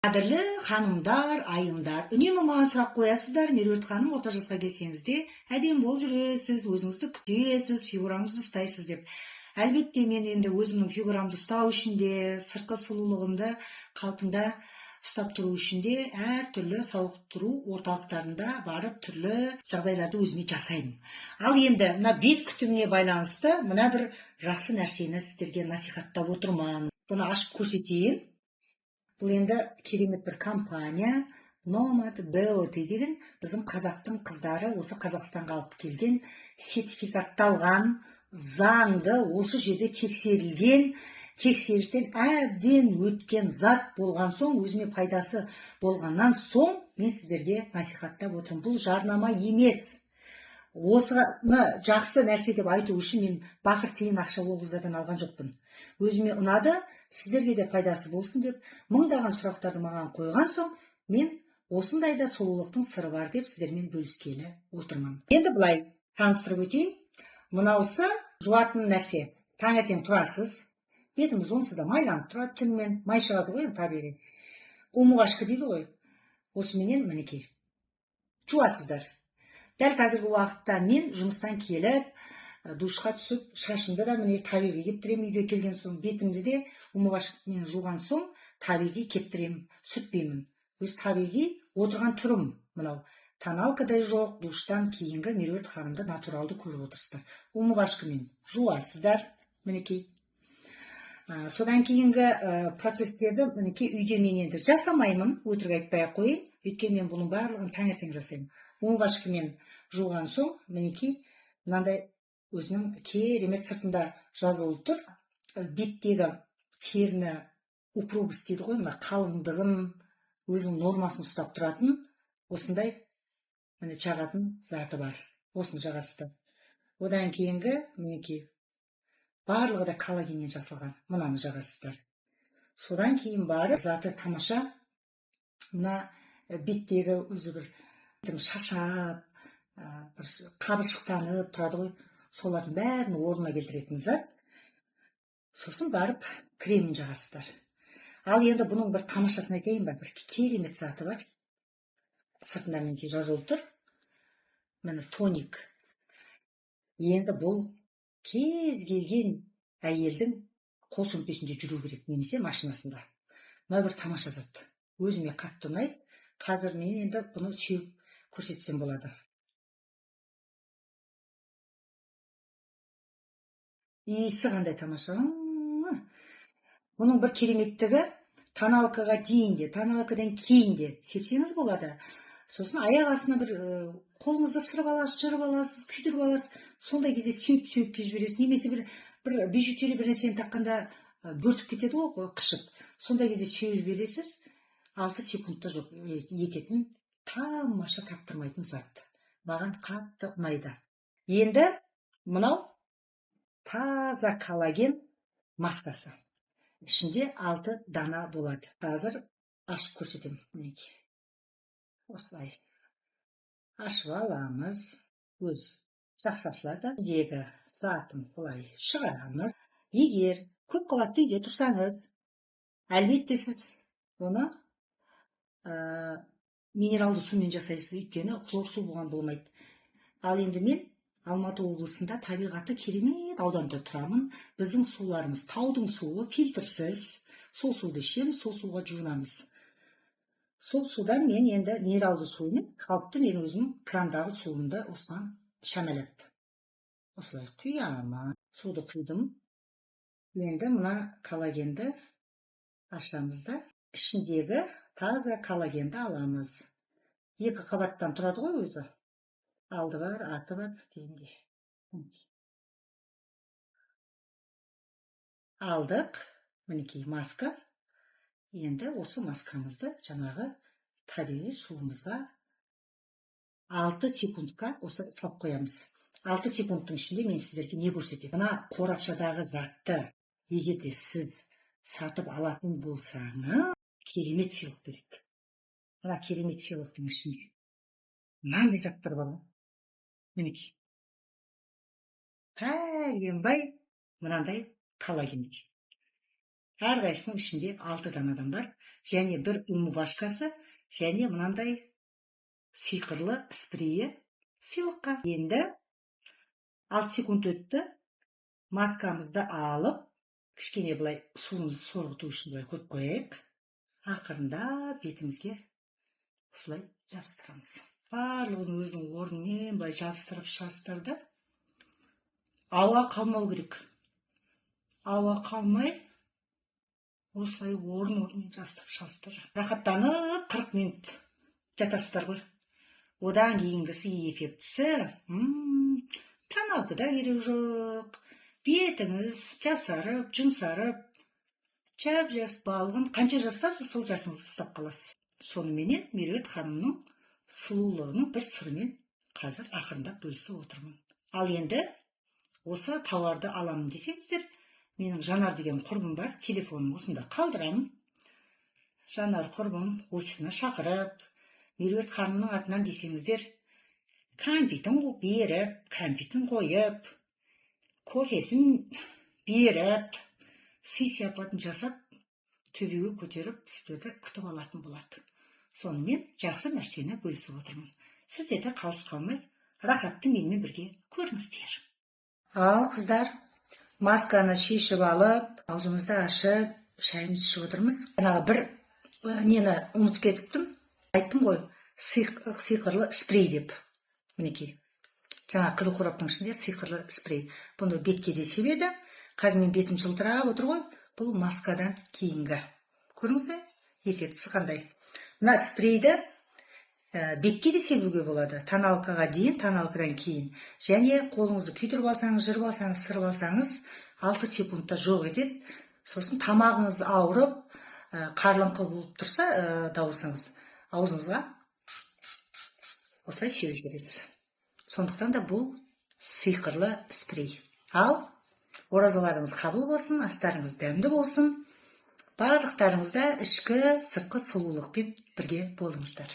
Қадірлі ханымдар, айымдар, үнемі маған сұрақ қоясыздар. Меруерт ханым, орта жасқа келсеңіз де әдемі болып жүресіз, өзіңізді күтесіз, фигураңызды ұстайсыз деп. Әлбетте мен енді өзімнің фигурамды ұстау үшін де, сыртқы сұлулығымды қалпында ұстап тұру үшін де әртүрлі сауықтыру орталықтарында барып түрлі жағдайларды өзіме жасаймын. Ал енді мына бет күтіміне байланысты мына бір жақсы нәрсені сіздерге насихаттап отырмын. Бұны ашып көрсетейін. Бұл енді керемет бір компания, Nomad Beauty деген біздің қазақтың қыздары осы Қазақстанға алып келген, сертификатталған, заңды, осы жерде тексерілген, тексерістен әбден өткен зат болған соң, өзіме пайдасы болғаннан соң, мен сіздерге насихаттап отырмын. Бұл жарнама емес. Осыны жақсы нәрсе деп айту үшін мен бақыр тиын ақша ол қыздардан алған жоқпын. Өзіме ұнады, сіздерге де пайдасы болсын деп, мыңдаған сұрақтарды маған қойған соң, мен осындайда сұлулықтың сыры бар деп сіздермен бөліскелі отырмын. Енді былай таныстырып өтейін. Мынаусы жуатын нәрсе. Таңертең тұрасыз, бетіміз онсыз да майланып тұрады, түнімен май шығады ғой, табиғи. Умывашка дейді ғой. Осыменен мінекей жуасыздар. Дәл қазіргі уақытта мен жұмыстан келіп, душқа түсіп, шашымды да міне табиғи кептіремін, үйге келген соң, бетімді де умывашкамен жуған соң табиғи кептіремін, сүртпеймін. Өз табиғи отырған түрім мынау. Тоналкадай жоқ, душтан кейінгі Меруерт ханымды натуралды көріп отырсыздар. Умывашкамен жуасыздар, мінекей. Содан кейінгі процесстерді мінекей үйде мен енді жасамаймын, өтірік айтпай-ақ қойайын. Өйткені мен бұның барлығын таңертең жасаймын. Умывашкамен жуған соң, мінекей, мынандай өзінің керемет сыртында жазылып тұр. Беттегі теріні упругость дейді ғой, мына қалыңдығын, өзінің нормасын ұстап тұратын, осындай міне жағатын заты бар. Осыны жағасыздар. Одан кейінгі, мінекей, барлығы да коллагеннен жасалған. Мынаны жағасыздар. Содан кейін барып, заты тамаша, мына беттегі өзі бір шашап, бір қабыршықтанып тұрады ғой, солардың бәрін орнына келтіретін зат. Сосын барып кремін жағасыздар. Ал енді бұның бір тамашасын айтайын ба, бір керемет заты бар. Сыртында мінекей жазылып тұр. Міне тоник. Енді бұл кез келген әйелдің қол сөмкесінде жүру керек, немесе машинасында. Мына бір тамаша зат. Өзіме қатты ұнайды. Қазір мен енді бұны сүйіп көрсетсем болады. Иісі қандай тамаша. Бұның бір кереметтігі тоналкаға дейін де, тоналкадан кейін де сепсеңіз болады. Сосын аяқ астына бір қолыңызды сырып аласыз, жырып аласыз, күйдіріп аласыз. Сондай кезде сеуіп кеп жібересіз. Немесе бір бижутери бір нәрсені таққанда бөртіп кетеді ғой, қышып. Сондай кезде сеуіп жібересіз. 6 секундта жоқ ететін тамаша таптырмайтын зат. Маған қатты ұнайды. Енді мынау таза коллаген маскасы. Ішінде 6 дана болады. Қазір ашып көрсетемін. Осылай ашып аламыз. Өз жақсы ашылады. Дегі затын бұлай шығарамыз. Егер көп қабатты үйде тұрсаңыз, әлбетте сіз оны минералды сумен жасайсыз, өйткені хлор су болған болмайды. Ал енді мен Алматы облысында табиғаты керемет ауданда тұрамын. Біздің суларымыз таудың суы, фильтрсіз. Сол суды ішеміз, сол суға жуынамыз. Сол судан мен енді минералды суымен қалыпты мен өзім крандағы суымды осыған шамалап. Осылай құямын. Суды құйдым. Енді мына коллагенді ашамыз да, ішіндегі таза коллагенді аламыз. 2 қабаттан тұрады ғой өзі. Алды бар, арты бар, дегендей. Алдық, мінекей маска. Енді осы маскамызды жаңағы табиғи суымызға 6 секундқа осы салып қоямыз. 6 секундтың ішінде мен сіздерге не көрсетемін? Мына қорапшадағы затты егер де сіз сатып алатын болсаңыз, керемет сыйлық береді. Мына керемет сыйлықтың ішінде мынандай заттар бар. Мінекей. Пәленбай мынандай коллаген. әрқайсысының ішінде 6 данадан бар. Және бір умывашкасы, және мынандай сиқырлы спрейі сыйлыққа. Енді 6 секунд өтті. Маскамызды алып, кішкене былай суымызды сорғыту үшін былай қойып қояйық. Ақырында бетімізге осылай жабыстырамыз. Барлығын өзінің орнымен былай жабыстырып шығасыздар да. Ауа қалмау керек. Ауа қалмай, осылай орын-орнымен жабыстырып шығасыздар. Рахаттанып 40 минут жатасыздар ғой. Одан кейінгісі эффектісі, тоналкада керек жоқ. Бетіңіз жасарып, жұмсарып, жап-жас балғын, қанша жастасыз, сол жасыңызды ұстап қаласыз. Соныменен Меруерт ханымның сұлулығының бір сырымен қазір ақырындап бөлісіп отырмын. Ал енді осы тауарды аламын десеңіздер, менің Жанар деген құрбым бар, телефонын осында қалдырамын. Жанар құрбым офисына шақырып, Меруерт ханымның атынан десеңіздер, кәмпитін беріп, кәмпитін қойып, кофесін беріп, сый-сияпатын жасап, төбеге көтеріп, сіздерді күтіп алатын болады. Сонымен жақсы нәрсені бөлісіп отырмын. Сіздерді қалыс қалмай, рахатты менімен бірге көріңіздер. Ал қыздар, масканы шешіп алып, аузымызды ашып, шайымызды ішіп отырмыз. Жаңағы бір нені ұмытып кетіптім. Айттым ғой, сиқырлы спрей деп. Мінекей. Жаңа қызыл қораптың ішінде сиқырлы спрей. Бұны бетке де себеді. Қазір мен бетім жылтырап отыр ғой. Бұл маскадан кейінгі. Көріңіздер, эффектісі қандай. Мына спрейді бетке де себуге болады. Тоналкаға дейін, тоналкадан кейін. Және қолыңызды күйдіріп алсаңыз, жырып алсаңыз, сырып алсаңыз, 6 секундта жоқ етеді. Сосын тамағыңыз ауырып, қарлыңқы болып тұрса, дауысыңыз, аузыңызға осылай сеуіп жібересіз. Сондықтан да бұл сиқырлы спрей. Ал оразаларыңыз қабыл болсын, астарыңыз дәмді болсын. Барлықтарыңызда ішкі, сыртқы сұлулықпен бірге болыңыздар.